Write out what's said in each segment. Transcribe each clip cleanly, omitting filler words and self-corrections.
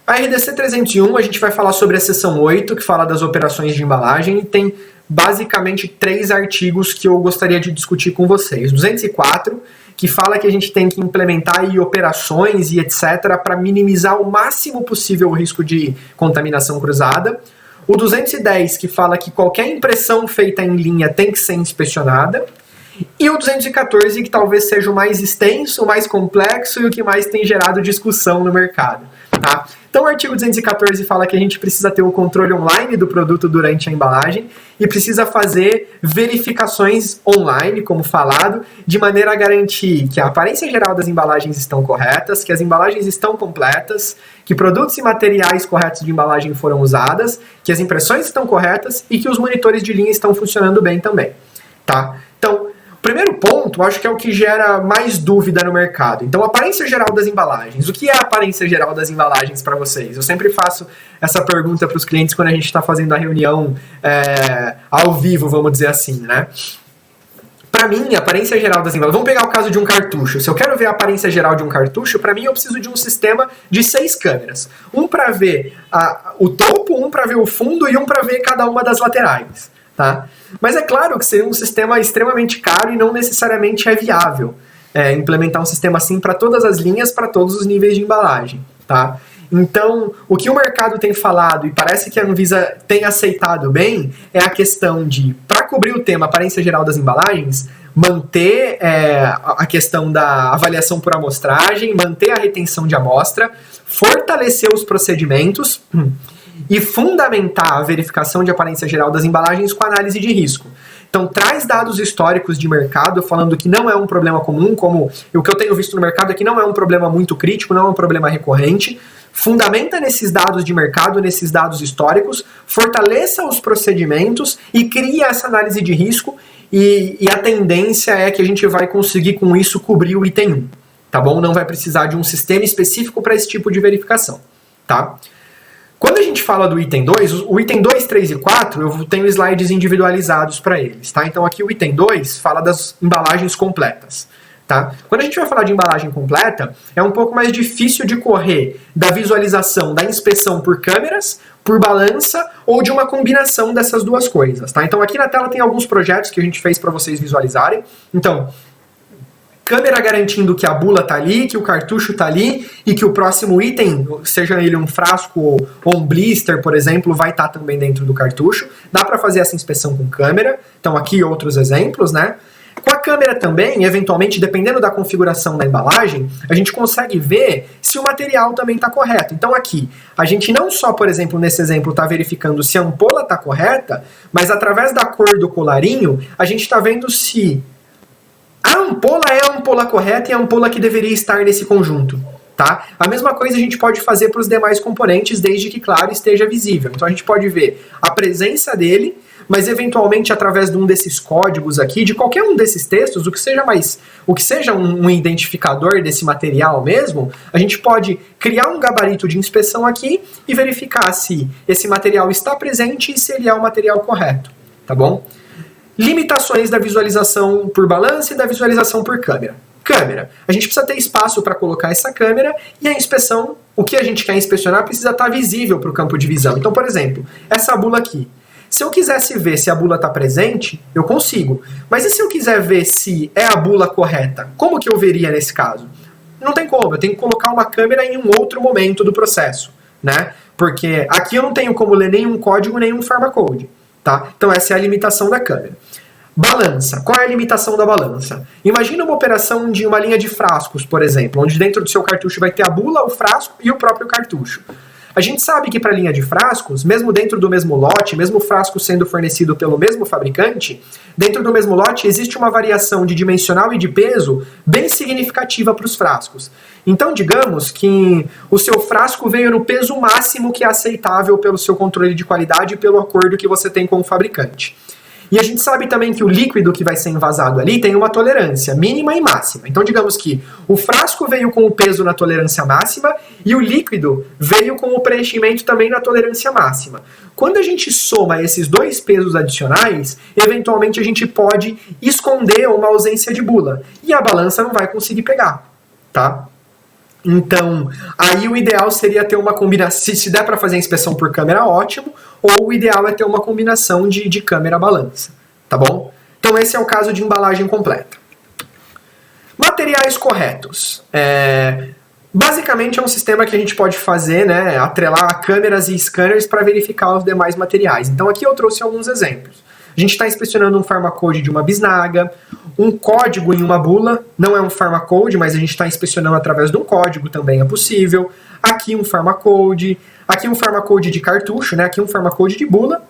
A RDC 301, a gente vai falar sobre a seção 8, que fala das operações de embalagem, e tem basicamente 3 artigos que eu gostaria de discutir com vocês. 204, que fala que a gente tem que implementar aí operações e etc. para minimizar o máximo possível o risco de contaminação cruzada. O 210, que fala que qualquer impressão feita em linha tem que ser inspecionada. E o 214, que talvez seja o mais extenso, o mais complexo e o que mais tem gerado discussão no mercado. Tá? Então o artigo 214 fala que a gente precisa ter o controle online do produto durante a embalagem e precisa fazer verificações online, como falado, de maneira a garantir que a aparência geral das embalagens estão corretas, que as embalagens estão completas, que produtos e materiais corretos de embalagem foram usadas, que as impressões estão corretas e que os monitores de linha estão funcionando bem também. Tá? Então, o primeiro ponto, acho que é o que gera mais dúvida no mercado. Então, aparência geral das embalagens. O que é a aparência geral das embalagens para vocês? Eu sempre faço essa pergunta para os clientes quando a gente está fazendo a reunião ao vivo, vamos dizer assim, né? Para mim, a aparência geral das embalagens... Vamos pegar o caso de um cartucho. Se eu quero ver a aparência geral de um cartucho, para mim eu preciso de um sistema de 6 câmeras. Um para ver o topo, um para ver o fundo e um para ver cada uma das laterais. Tá? Mas é claro que seria um sistema extremamente caro e não necessariamente é viável implementar um sistema assim para todas as linhas, para todos os níveis de embalagem. Tá? Então, o que o mercado tem falado, e parece que a Anvisa tem aceitado bem, é a questão de, para cobrir o tema aparência geral das embalagens, manter a questão da avaliação por amostragem, manter a retenção de amostra, fortalecer os procedimentos e fundamentar a verificação de aparência geral das embalagens com análise de risco. Então, traz dados históricos de mercado, falando que não é um problema comum, como o que eu tenho visto no mercado é que não é um problema muito crítico, não é um problema recorrente. Fundamenta nesses dados de mercado, nesses dados históricos, fortaleça os procedimentos e cria essa análise de risco e a tendência é que a gente vai conseguir com isso cobrir o item 1, tá bom? Não vai precisar de um sistema específico para esse tipo de verificação, tá? Quando a gente fala do item 2, o item 2, 3 e 4, eu tenho slides individualizados para eles, tá? Então aqui o item 2 fala das embalagens completas, tá? Quando a gente vai falar de embalagem completa, é um pouco mais difícil de correr da visualização da inspeção por câmeras, por balança ou de uma combinação dessas duas coisas, tá? Então aqui na tela tem alguns projetos que a gente fez para vocês visualizarem. Então, câmera garantindo que a bula está ali, que o cartucho está ali e que o próximo item, seja ele um frasco ou um blister, por exemplo, vai estar também dentro do cartucho. Dá para fazer essa inspeção com câmera. Então aqui outros exemplos, né? Com a câmera também, eventualmente, dependendo da configuração da embalagem, a gente consegue ver se o material também está correto. Então aqui, a gente não só, por exemplo, nesse exemplo, está verificando se a ampola está correta, mas através da cor do colarinho, a gente está vendo se a ampola é a ampola correta e a ampola que deveria estar nesse conjunto, tá? A mesma coisa a gente pode fazer para os demais componentes, desde que, claro, esteja visível. Então a gente pode ver a presença dele, mas eventualmente através de um desses códigos aqui, de qualquer um desses textos, o que seja um identificador desse material mesmo, a gente pode criar um gabarito de inspeção aqui e verificar se esse material está presente e se ele é o material correto, tá bom? Limitações da visualização por balança e da visualização por câmera. Câmera. A gente precisa ter espaço para colocar essa câmera e a inspeção, o que a gente quer inspecionar, precisa estar visível para o campo de visão. Então, por exemplo, essa bula aqui. Se eu quisesse ver se a bula está presente, eu consigo. Mas e se eu quiser ver se é a bula correta? Como que eu veria nesse caso? Não tem como, eu tenho que colocar uma câmera em um outro momento do processo, né? Porque aqui eu não tenho como ler nenhum código, nenhum pharmacode. Tá? Então essa é a limitação da câmera. Balança. Qual é a limitação da balança? Imagina uma operação de uma linha de frascos, por exemplo, onde dentro do seu cartucho vai ter a bula, o frasco e o próprio cartucho. A gente sabe que para a linha de frascos, mesmo dentro do mesmo lote, mesmo o frasco sendo fornecido pelo mesmo fabricante, dentro do mesmo lote existe uma variação de dimensional e de peso bem significativa para os frascos. Então, digamos que o seu frasco veio no peso máximo que é aceitável pelo seu controle de qualidade e pelo acordo que você tem com o fabricante. E a gente sabe também que o líquido que vai ser envasado ali tem uma tolerância mínima e máxima. Então, digamos que o frasco veio com o peso na tolerância máxima e o líquido veio com o preenchimento também na tolerância máxima. Quando a gente soma esses dois pesos adicionais, eventualmente a gente pode esconder uma ausência de bula. E a balança não vai conseguir pegar, tá? Então, aí o ideal seria ter uma combinação, se der para fazer a inspeção por câmera, ótimo, ou o ideal é ter uma combinação de câmera-balança, tá bom? Então esse é o caso de embalagem completa. Materiais corretos. Basicamente é um sistema que a gente pode fazer, né, atrelar câmeras e scanners para verificar os demais materiais. Então aqui eu trouxe alguns exemplos. A gente está inspecionando um pharmacode de uma bisnaga, um código em uma bula, não é um pharmacode, mas a gente está inspecionando através de um código, também é possível. Aqui um pharmacode de cartucho, né? Aqui um pharmacode de bula,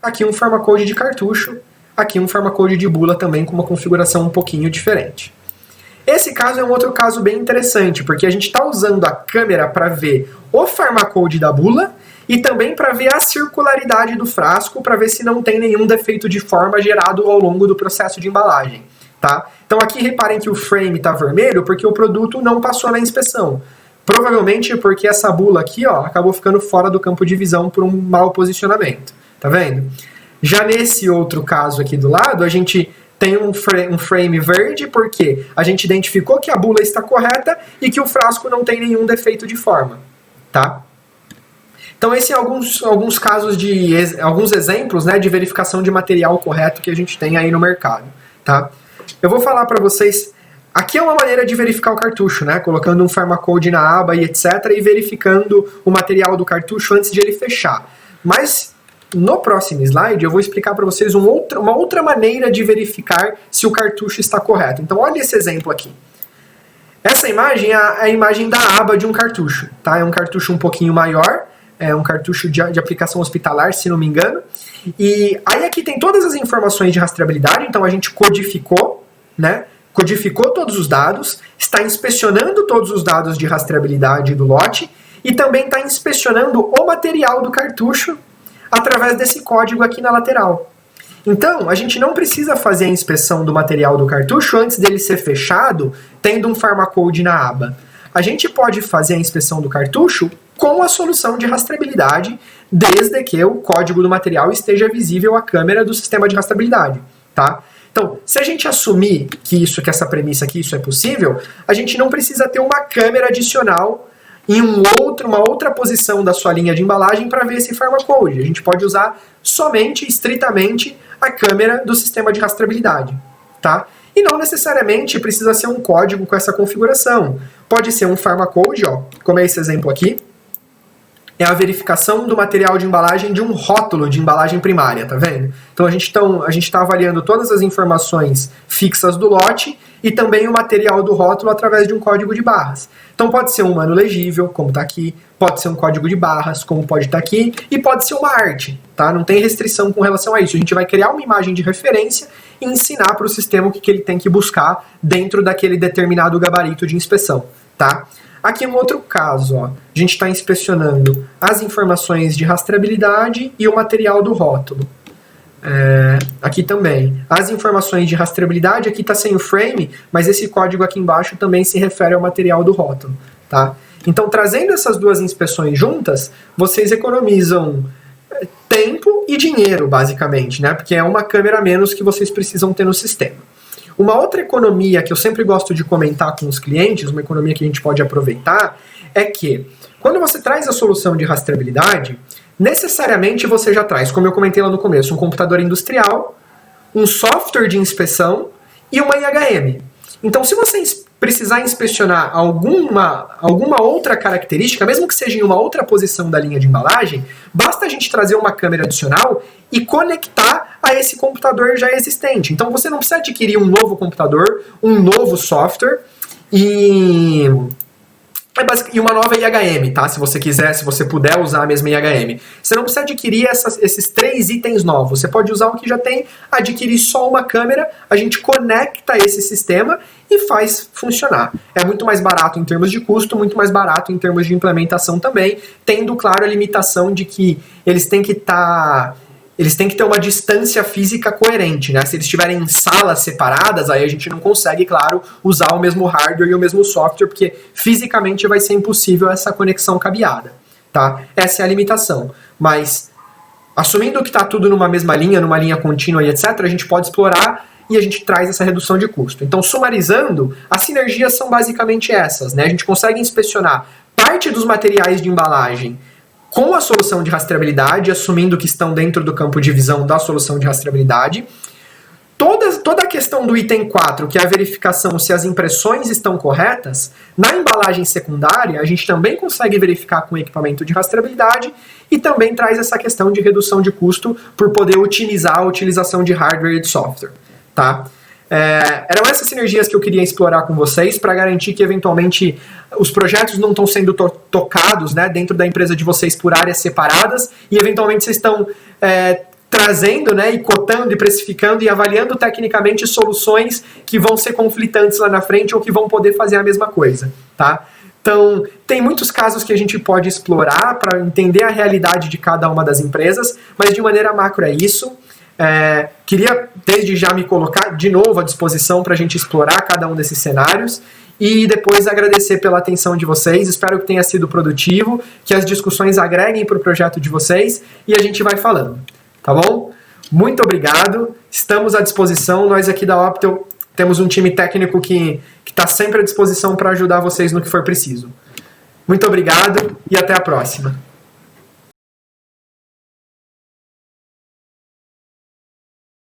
aqui um pharmacode de cartucho, aqui um pharmacode de bula também com uma configuração um pouquinho diferente. Esse caso é um outro caso bem interessante, porque a gente está usando a câmera para ver o pharmacode da bula e também para ver a circularidade do frasco, para ver se não tem nenhum defeito de forma gerado ao longo do processo de embalagem. Tá? Então aqui reparem que o frame está vermelho porque o produto não passou na inspeção. Provavelmente porque essa bula aqui, ó, acabou ficando fora do campo de visão por um mau posicionamento. Tá vendo? Já nesse outro caso aqui do lado, a gente tem um frame verde porque a gente identificou que a bula está correta e que o frasco não tem nenhum defeito de forma. Tá? Então esses são alguns casos alguns exemplos, né, de verificação de material correto que a gente tem aí no mercado. Tá? Eu vou falar para vocês, aqui é uma maneira de verificar o cartucho, né, colocando um pharmacode na aba e etc, e verificando o material do cartucho antes de ele fechar. Mas no próximo slide eu vou explicar para vocês uma outra maneira de verificar se o cartucho está correto. Então olha esse exemplo aqui. Essa imagem é a imagem da aba de um cartucho. Tá? É um cartucho um pouquinho maior, é um cartucho de aplicação hospitalar, se não me engano. E aí aqui tem todas as informações de rastreabilidade, então a gente codificou, né? Codificou todos os dados, está inspecionando todos os dados de rastreabilidade do lote e também está inspecionando o material do cartucho através desse código aqui na lateral. Então, a gente não precisa fazer a inspeção do material do cartucho antes dele ser fechado, tendo um pharmacode na aba. A gente pode fazer a inspeção do cartucho com a solução de rastreabilidade, desde que o código do material esteja visível à câmera do sistema de rastreabilidade, tá? Então, se a gente assumir que essa premissa aqui, isso é possível, a gente não precisa ter uma câmera adicional em uma outra posição da sua linha de embalagem para ver esse pharmacode. A gente pode usar somente, estritamente, a câmera do sistema de rastreabilidade, tá? E não necessariamente precisa ser um código com essa configuração. Pode ser um pharmacode, ó, como é esse exemplo aqui. É a verificação do material de embalagem de um rótulo de embalagem primária, tá vendo? Então a gente está avaliando todas as informações fixas do lote e também o material do rótulo através de um código de barras. Então pode ser um humano legível, como está aqui, pode ser um código de barras, como pode estar aqui, e pode ser uma arte, tá? Não tem restrição com relação a isso. A gente vai criar uma imagem de referência e ensinar para o sistema o que ele tem que buscar dentro daquele determinado gabarito de inspeção, tá? Aqui um outro caso, ó. A gente está inspecionando as informações de rastreabilidade e o material do rótulo. Aqui também. As informações de rastreabilidade, aqui está sem o frame, mas esse código aqui embaixo também se refere ao material do rótulo. Tá? Então, trazendo essas duas inspeções juntas, vocês economizam tempo e dinheiro, basicamente, né? Porque é uma câmera a menos que vocês precisam ter no sistema. Uma outra economia que eu sempre gosto de comentar com os clientes, uma economia que a gente pode aproveitar, é que quando você traz a solução de rastreabilidade, necessariamente você já traz, como eu comentei lá no começo, um computador industrial, um software de inspeção e uma IHM. Então, se você precisar inspecionar alguma outra característica, mesmo que seja em uma outra posição da linha de embalagem, basta a gente trazer uma câmera adicional e conectar a esse computador já existente. Então, você não precisa adquirir um novo computador, um novo software e uma nova IHM, tá? Se você quiser, se você puder usar a mesma IHM. Você não precisa adquirir esses 3 itens novos. Você pode usar o que já tem, adquirir só uma câmera, a gente conecta esse sistema e faz funcionar. É muito mais barato em termos de custo, muito mais barato em termos de implementação também, tendo, claro, a limitação de que eles têm que ter uma distância física coerente, né? Se eles estiverem em salas separadas, aí a gente não consegue, claro, usar o mesmo hardware e o mesmo software, porque fisicamente vai ser impossível essa conexão cabeada, tá? Essa é a limitação. Mas Assumindo que está tudo numa mesma linha, numa linha contínua e etc., a gente pode explorar e a gente traz essa redução de custo. Então, sumarizando, as sinergias são basicamente essas, né? A gente consegue inspecionar parte dos materiais de embalagem com a solução de rastreabilidade, assumindo que estão dentro do campo de visão da solução de rastreabilidade. Toda a questão do item 4, que é a verificação se as impressões estão corretas, na embalagem secundária a gente também consegue verificar com equipamento de rastreabilidade e também traz essa questão de redução de custo por poder otimizar a utilização de hardware e de software. Tá? Eram essas sinergias que eu queria explorar com vocês para garantir que eventualmente os projetos não estão sendo tocados, né, dentro da empresa de vocês por áreas separadas e eventualmente vocês estão trazendo, né, e cotando e precificando e avaliando tecnicamente soluções que vão ser conflitantes lá na frente ou que vão poder fazer a mesma coisa. Tá? Então, tem muitos casos que a gente pode explorar para entender a realidade de cada uma das empresas, mas de maneira macro é isso. Queria desde já me colocar de novo à disposição para a gente explorar cada um desses cenários e depois agradecer pela atenção de vocês. Espero que tenha sido produtivo, que as discussões agreguem para o projeto de vocês e a gente vai falando, tá bom? Muito obrigado, estamos à disposição. Nós aqui da Optel temos um time técnico que está sempre à disposição para ajudar vocês no que for preciso. Muito obrigado e até a próxima.